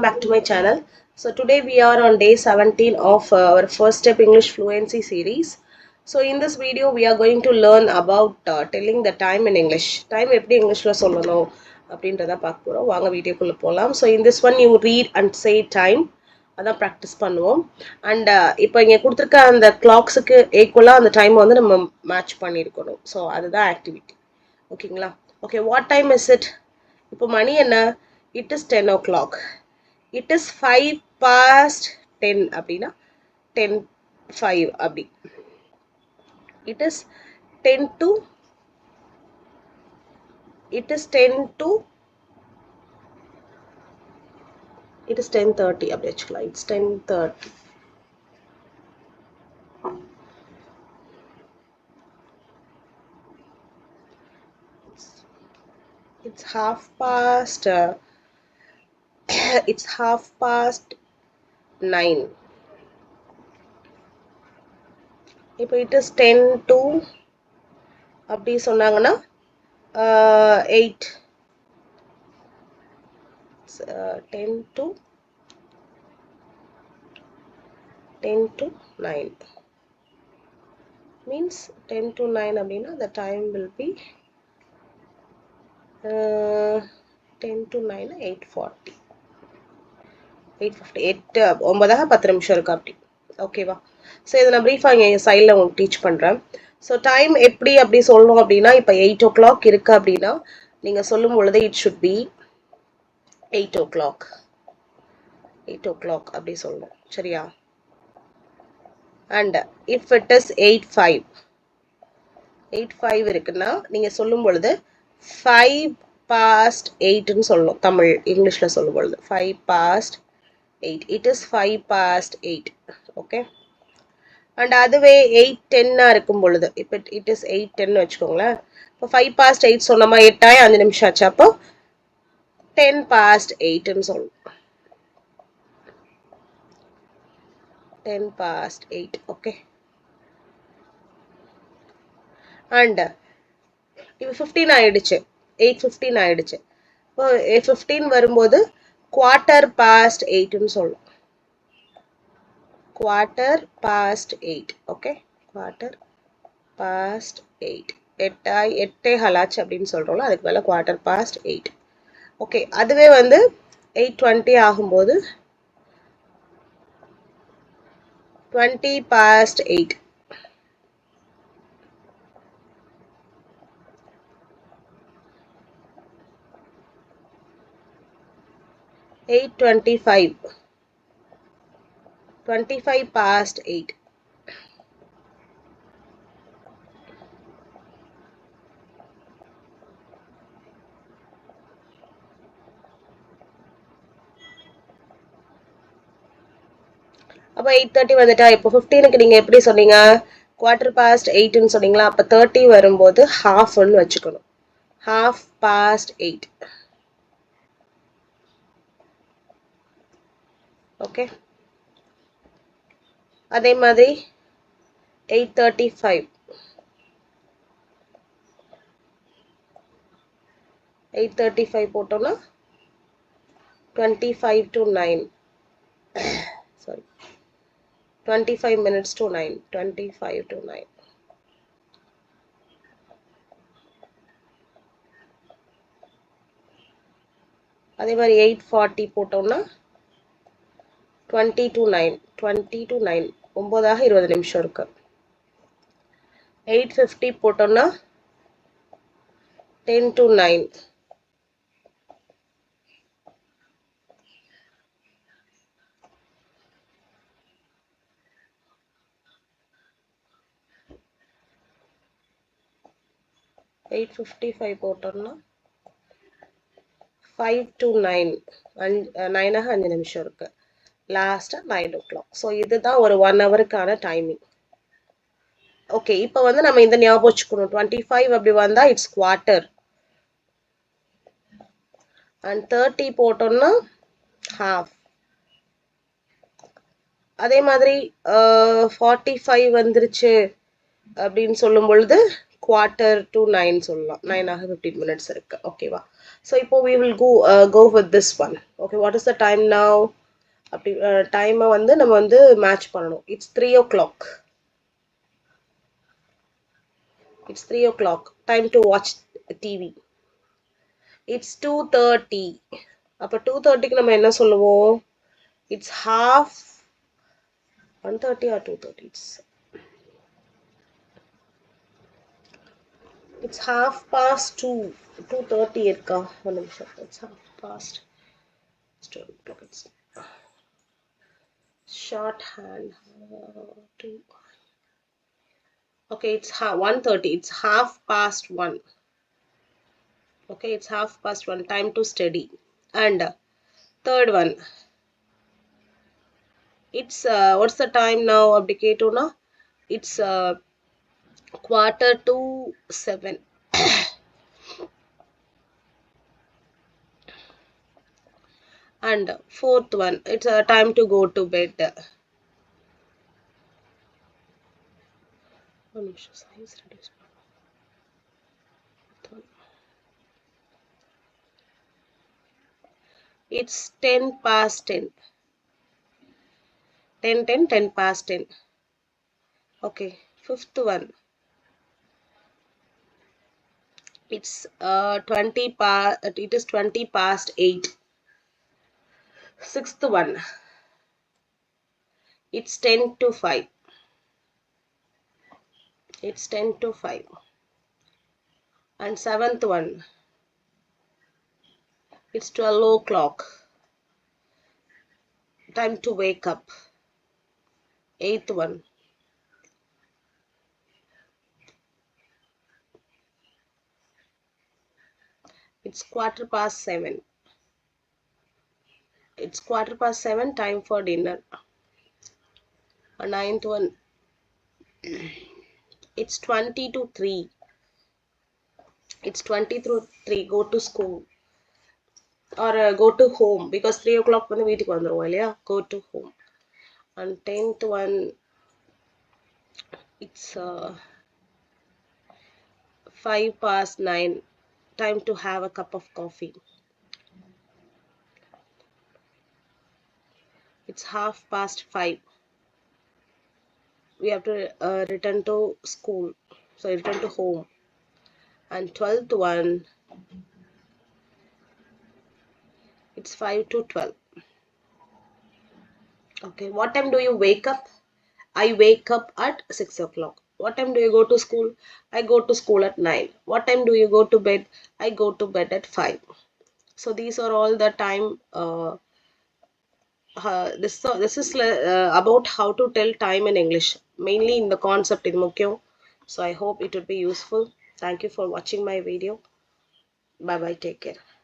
Back to my channel. So today we are on day 17 of our first step English fluency series. So in this video we are going to learn about telling the time in English. Time எப்படி இங்கிலீஷ்ல சொல்லணும் அப்படின்றத பார்க்க போறோம். வாங்க வீடியோக்குள்ள போலாம். So in this one you read and say time. அதான் ப்ராக்டிஸ் பண்ணுவோம். அண்ட் இப்போ இங்கே கொடுத்துருக்க அந்த கிளாக்ஸுக்கு ஈக்குவலாக அந்த டைமை வந்து நம்ம மேட்ச் பண்ணியிருக்கணும். ஸோ அதுதான் ஆக்டிவிட்டி. ஓகேங்களா? Okay, what time is it? இப்போ மணி என்ன? It is 10 o'clock. It is 5 past 10 அப்படின்னா 10:05 அப்படி. It is 10 to it is 10:30 அப்படி வச்சுக்கலாம். It's 10:30. It's half past it's 9:30. இப்போ it is 10 to அப்படி சொன்னாங்கன்னா 8 10 to 9 means 10 to 9 அப்படின்னா the time will be 10 to 9 8:40 9 10 நிமிஷம் இருக்கு அப்படி. ஓகேவா? ஸோ இதை நான் ப்ரீஃபாக இங்கே சைடில் உங்களுக்கு டீச் பண்ணுறேன். ஸோ டைம் அப்படி சொல்லணும் அப்படின்னா இப்போ 8 o'clock இருக்கு அப்படின்னா நீங்கள் சொல்லும் பொழுது இட் ஷுட் பி 8 o'clock அப்படி சொல்லணும். சரியா? அண்ட் இஃப் இட் இஸ் 8:05 இருக்குன்னா நீங்கள் சொல்லும் பொழுது 5 past 8ன்னு சொல்லணும். தமிழ் இங்கிலீஷில் சொல்லும் பொழுது 5 past 8. It is 5 past 8. Okay. And அதுவே 8:10 இருக்கும் பொழுது இப்போ இட் இஸ் 8:10 வச்சுக்கோங்களேன். இப்போ 5 past 8 சொன்னோமா, 8 ஆகி 5 நிமிஷம் ஆச்சு. அப்போ 10 past 8ன்னு சொல்லணும். 10 past 8. ஓகே. அண்ட் இப்போ 15 ஆயிடுச்சு. 8:15 ஆயிடுச்சு. இப்போ 15 வரும்போது குவார்ட்டர் பாஸ்ட் 8ன்னு சொல்லணும். Quarter past 8. Okay, quarter past 8. 8 ஆச்சு அப்படின்னு சொல்றோம்ல, அதுக்கு மேலே குவார்ட்டர் பாஸ்ட் 8. ஓகே. அதுவே வந்து 8:20 ஆகும்போது 20 past 8. 8:25. 25 past 8. அப்போ 8:30 வந்துட்டா. இப்போ 15க்கு நீங்கள் எப்படி சொன்னீங்க? குவார்ட்டர் பாஸ்ட் 8ன்னு சொன்னீங்களா? அப்போ 30 வரும்போது ஹாஃப்னு வச்சுக்கணும். half past 8. ஓகே. அதே மாதிரி 8:35. 8:35 போட்டோம்னா 25 to 9. Sorry, 25 minutes to 9. 25 to 9. அதே மாதிரி 8:40 போட்டோம்னா 20 to 9. 20 to 9. 9 20 நிமிஷம் இருக்கு. 8:50 போட்டோம்னா 10 to 9. 8:55 போட்டோம்னா 5 to 9. 9 5 நிமிஷம் இருக்கு. லாஸ்டா 9 o'clock. ஸோ இதுதான் ஒரு 1 ஹவருக்கான டைமிங். ஓகே. இப்போ வந்து நம்ம இந்த ஞாபகம் வச்சுக்கணும். 25 அப்படி வந்தா இட்ஸ் குவார்ட்டர். அண்ட் 30 போட்டோம்னா ஹாஃப். அதே மாதிரி 45 வந்துருச்சு அப்படின்னு சொல்லும் பொழுது quarter to 9 சொல்லலாம் 9 ஆக 15 minutes இருக்கு ஓகேவா so இப்போ we will go with this one okay what is the time now அப்படி டைமை வந்து நம்ம வந்து மேட்ச் பண்ணணும் it's 3 o'clock it's 3 o'clock time to watch TV it's 2:30 அப்போ 2:30க்கு நம்ம என்ன சொல்லுவோம் it's half 1:30 or 2:30 it's half past 2 2:30 இருக்கா ஒரு நிமிஷம் it's half past it's shorthand two okay it's 1:30 it's half past 1 okay it's half past 1 time to study and third one it's what's the time now அப்படி கேட்டோம்னா it's quarter to 7 and fourth one it's time to go to bed it's 10 past 10 10 past 10 okay fifth one it's 20 past it is 20 past 8 sixth one it's 10 to 5 it's 10 to 5 and seventh one it's 12 o'clock time to wake up eighth one it's quarter past 7 it's quarter past 7 time for dinner a ninth one it's 20 to 3 it's 20 through 3 go to school or go to home because 3 o'clock வந்து வீட்டுக்கு வந்துருவோம் இல்லையா go to home and 10th one it's 5 past 9 time to have a cup of coffee it's half past 5 we have to return to school so return to home and 12th one it's 5 to 12 okay what time do you wake up I wake up at 6 o'clock what time do you go to school I go to school at 9 what time do you go to bed I go to bed at 5 so these are all the time this is about how to tell time in English mainly in the concept in mukyam so I hope it would be useful thank you for watching my video bye bye take care